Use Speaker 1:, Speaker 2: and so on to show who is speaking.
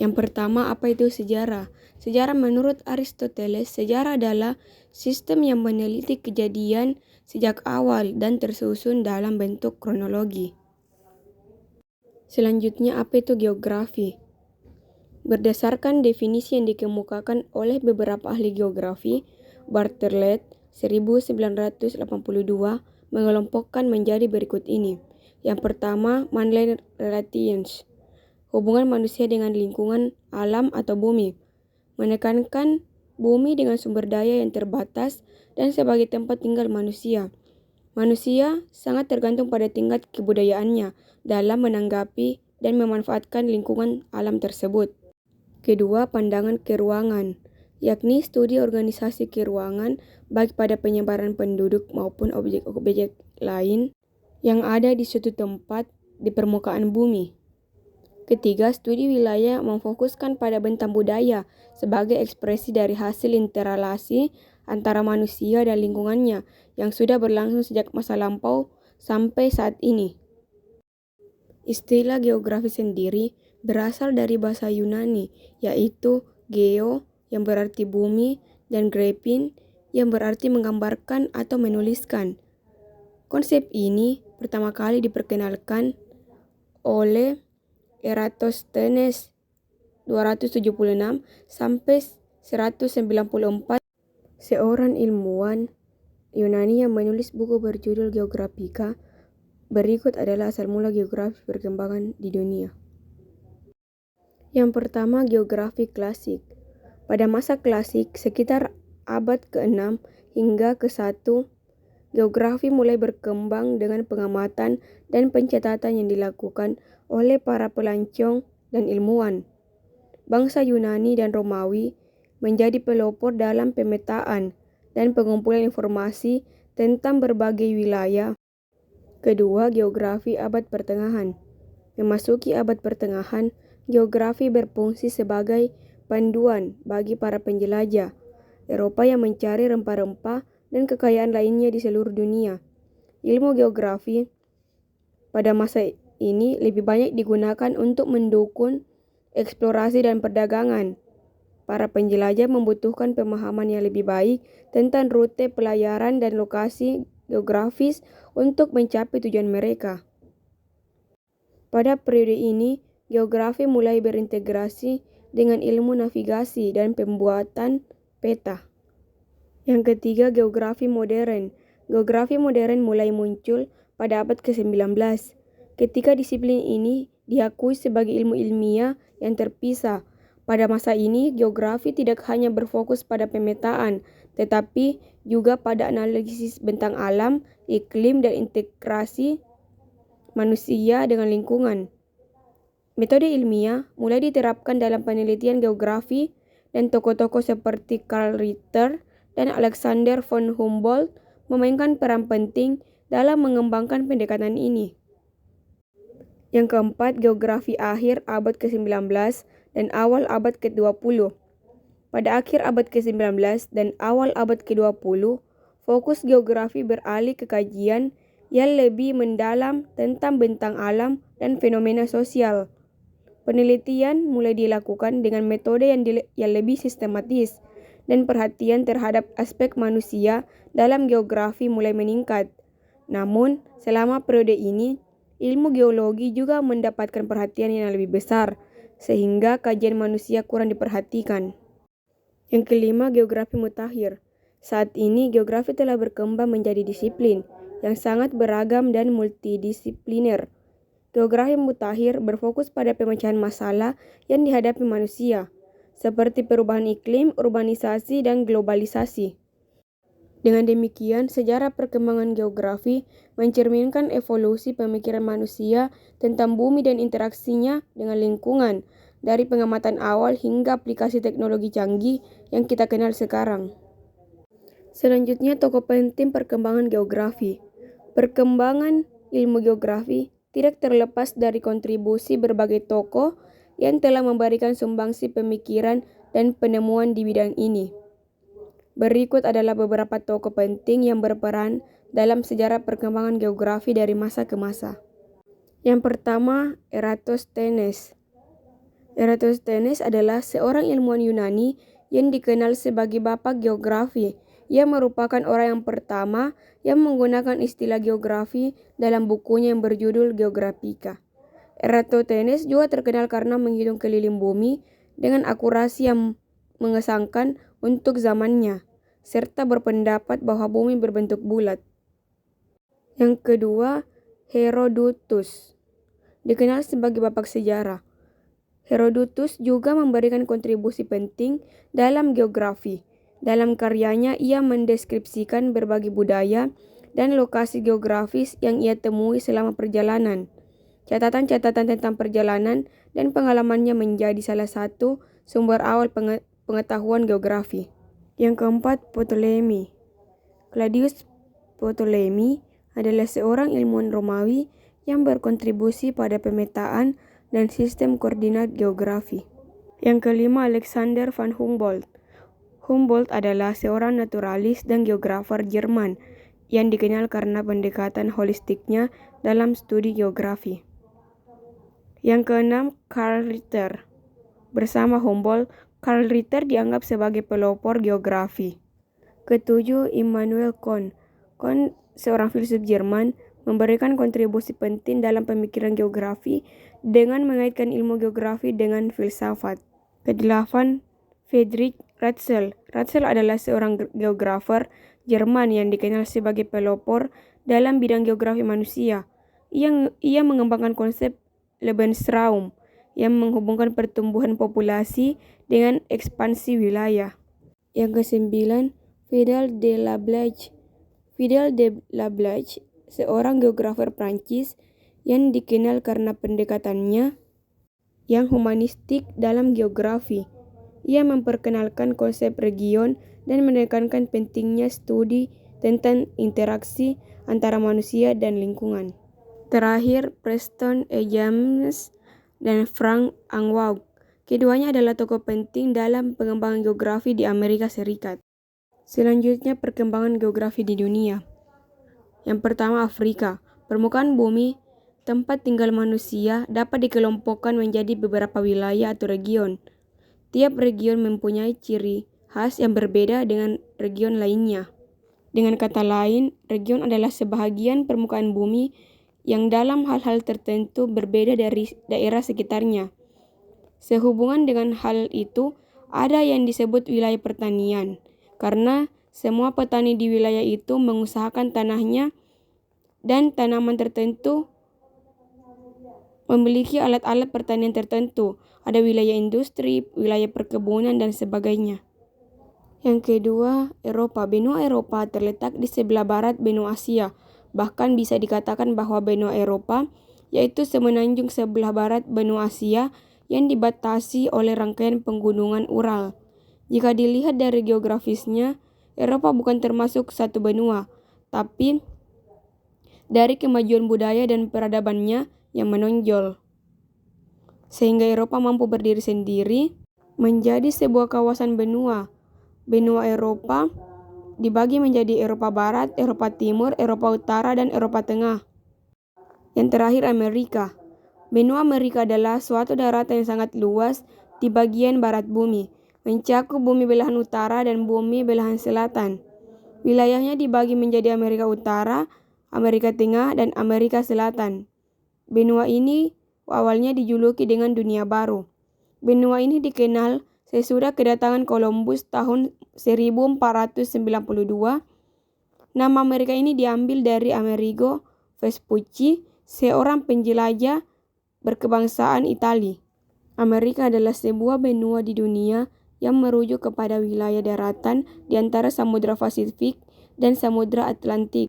Speaker 1: Yang pertama, apa itu sejarah? Sejarah menurut Aristoteles, sejarah adalah sistem yang meneliti kejadian sejak awal dan tersusun dalam bentuk kronologi. Selanjutnya, apa itu geografi? Berdasarkan definisi yang dikemukakan oleh beberapa ahli geografi, Bartlett 1982 mengelompokkan menjadi berikut ini. Yang pertama, man-land relations, hubungan manusia dengan lingkungan alam atau bumi, menekankan bumi dengan sumber daya yang terbatas dan sebagai tempat tinggal manusia. Manusia sangat tergantung pada tingkat kebudayaannya dalam menanggapi dan memanfaatkan lingkungan alam tersebut. Kedua, pandangan keruangan, yakni studi organisasi keruangan baik pada penyebaran penduduk maupun objek-objek lain yang ada di suatu tempat di permukaan bumi. Ketiga, studi wilayah memfokuskan pada bentang budaya sebagai ekspresi dari hasil interrelasi antara manusia dan lingkungannya yang sudah berlangsung sejak masa lampau sampai saat ini. Istilah geografi sendiri berasal dari bahasa Yunani, yaitu geo yang berarti bumi dan graphin yang berarti menggambarkan atau menuliskan. Konsep ini pertama kali diperkenalkan oleh Eratosthenes 276 sampai 194, seorang ilmuwan Yunani yang menulis buku berjudul Geographica. Berikut adalah asal mula geografi perkembangan di dunia. Yang pertama, geografi klasik. Pada masa klasik, sekitar abad ke-6 hingga ke-1, geografi mulai berkembang dengan pengamatan dan pencatatan yang dilakukan oleh para pelancong dan ilmuwan. Bangsa Yunani dan Romawi menjadi pelopor dalam pemetaan dan pengumpulan informasi tentang berbagai wilayah. Kedua, geografi abad pertengahan. Memasuki abad pertengahan, geografi berfungsi sebagai panduan bagi para penjelajah Eropa yang mencari rempah-rempah dan kekayaan lainnya di seluruh dunia. Ilmu geografi pada masa ini lebih banyak digunakan untuk mendukung eksplorasi dan perdagangan. Para penjelajah membutuhkan pemahaman yang lebih baik tentang rute pelayaran dan lokasi geografis untuk mencapai tujuan mereka. Pada periode ini, geografi mulai berintegrasi dengan ilmu navigasi dan pembuatan peta. Yang ketiga, geografi modern. Geografi modern mulai muncul pada abad ke-19, ketika disiplin ini diakui sebagai ilmu ilmiah yang terpisah. Pada masa ini, geografi tidak hanya berfokus pada pemetaan, tetapi juga pada analisis bentang alam, iklim, dan integrasi manusia dengan lingkungan. Metode ilmiah mulai diterapkan dalam penelitian geografi dan tokoh-tokoh seperti Karl Ritter dan Alexander von Humboldt memainkan peran penting dalam mengembangkan pendekatan ini. Yang keempat, geografi akhir abad ke-19 dan awal abad ke-20. Pada akhir abad ke-19 dan awal abad ke-20, fokus geografi beralih ke kajian yang lebih mendalam tentang bentang alam dan fenomena sosial. Penelitian mulai dilakukan dengan metode yang lebih sistematis, dan perhatian terhadap aspek manusia dalam geografi mulai meningkat. Namun, selama periode ini, ilmu geologi juga mendapatkan perhatian yang lebih besar, sehingga kajian manusia kurang diperhatikan. Yang kelima, geografi mutakhir. Saat ini, geografi telah berkembang menjadi disiplin yang sangat beragam dan multidisipliner. Geografi mutakhir berfokus pada pemecahan masalah yang dihadapi manusia, seperti perubahan iklim, urbanisasi, dan globalisasi. Dengan demikian, sejarah perkembangan geografi mencerminkan evolusi pemikiran manusia tentang bumi dan interaksinya dengan lingkungan, dari pengamatan awal hingga aplikasi teknologi canggih yang kita kenal sekarang. Selanjutnya, tokoh penting perkembangan geografi. Perkembangan ilmu geografi tidak terlepas dari kontribusi berbagai tokoh yang telah memberikan sumbangsi pemikiran dan penemuan di bidang ini. Berikut adalah beberapa tokoh penting yang berperan dalam sejarah perkembangan geografi dari masa ke masa. Yang pertama, Eratosthenes. Eratosthenes adalah seorang ilmuwan Yunani yang dikenal sebagai bapak geografi. Ia merupakan orang yang pertama yang menggunakan istilah geografi dalam bukunya yang berjudul Geographica. Eratosthenes juga terkenal karena menghitung keliling bumi dengan akurasi yang mengesankan untuk zamannya, serta berpendapat bahwa bumi berbentuk bulat. Yang kedua, Herodotus, dikenal sebagai bapak sejarah. Herodotus juga memberikan kontribusi penting dalam geografi. Dalam karyanya, ia mendeskripsikan berbagai budaya dan lokasi geografis yang ia temui selama perjalanan. Catatan-catatan tentang perjalanan dan pengalamannya menjadi salah satu sumber awal pengetahuan geografi. Yang keempat, Ptolemy. Claudius Ptolemy adalah seorang ilmuwan Romawi yang berkontribusi pada pemetaan dan sistem koordinat geografi. Yang kelima, Alexander von Humboldt. Humboldt adalah seorang naturalis dan geografer Jerman yang dikenal karena pendekatan holistiknya dalam studi geografi. Yang keenam, Karl Ritter. Bersama Humboldt, Karl Ritter dianggap sebagai pelopor geografi. Ketujuh, Immanuel Kant. Kant, seorang filsuf Jerman, memberikan kontribusi penting dalam pemikiran geografi dengan mengaitkan ilmu geografi dengan filsafat. Kedelapan, Friedrich Ratzel. Ratzel adalah seorang geografer Jerman yang dikenal sebagai pelopor dalam bidang geografi manusia. Ia mengembangkan konsep Lebensraum yang menghubungkan pertumbuhan populasi dengan ekspansi wilayah. Yang kesembilan, Fidel de Lablache. Fidel de Lablache, seorang geografer Prancis yang dikenal karena pendekatannya yang humanistik dalam geografi. Ia memperkenalkan konsep region dan menekankan pentingnya studi tentang interaksi antara manusia dan lingkungan. Terakhir, Preston E. James dan Frank Anwaugh. Keduanya adalah tokoh penting dalam pengembangan geografi di Amerika Serikat. Selanjutnya, perkembangan geografi di dunia. Yang pertama, Afrika. Permukaan bumi, tempat tinggal manusia, dapat dikelompokkan menjadi beberapa wilayah atau region. Tiap region mempunyai ciri khas yang berbeda dengan region lainnya. Dengan kata lain, region adalah sebahagian permukaan bumi yang dalam hal-hal tertentu berbeda dari daerah sekitarnya. Sehubungan dengan hal itu, ada yang disebut wilayah pertanian, karena semua petani di wilayah itu mengusahakan tanahnya dan tanaman tertentu memiliki alat-alat pertanian tertentu. Ada wilayah industri, wilayah perkebunan, dan sebagainya. Yang kedua, Eropa. Benua Eropa terletak di sebelah barat benua Asia. Bahkan bisa dikatakan bahwa benua Eropa, yaitu semenanjung sebelah barat benua Asia yang dibatasi oleh rangkaian pegunungan Ural. Jika dilihat dari geografisnya, Eropa bukan termasuk satu benua, tapi dari kemajuan budaya dan peradabannya yang menonjol. Sehingga Eropa mampu berdiri sendiri menjadi sebuah kawasan benua. Benua Eropa dibagi menjadi Eropa Barat, Eropa Timur, Eropa Utara, dan Eropa Tengah. Yang terakhir, Amerika. Benua Amerika adalah suatu daratan yang sangat luas di bagian barat bumi, mencakup bumi belahan utara dan bumi belahan selatan. Wilayahnya dibagi menjadi Amerika Utara, Amerika Tengah, dan Amerika Selatan. Benua ini awalnya dijuluki dengan Dunia Baru. Benua ini dikenal sesudah kedatangan Columbus tahun 1492. Nama Amerika ini diambil dari Amerigo Vespucci, seorang penjelajah berkebangsaan Italia. Amerika adalah sebuah benua di dunia yang merujuk kepada wilayah daratan di antara Samudra Pasifik dan Samudra Atlantik.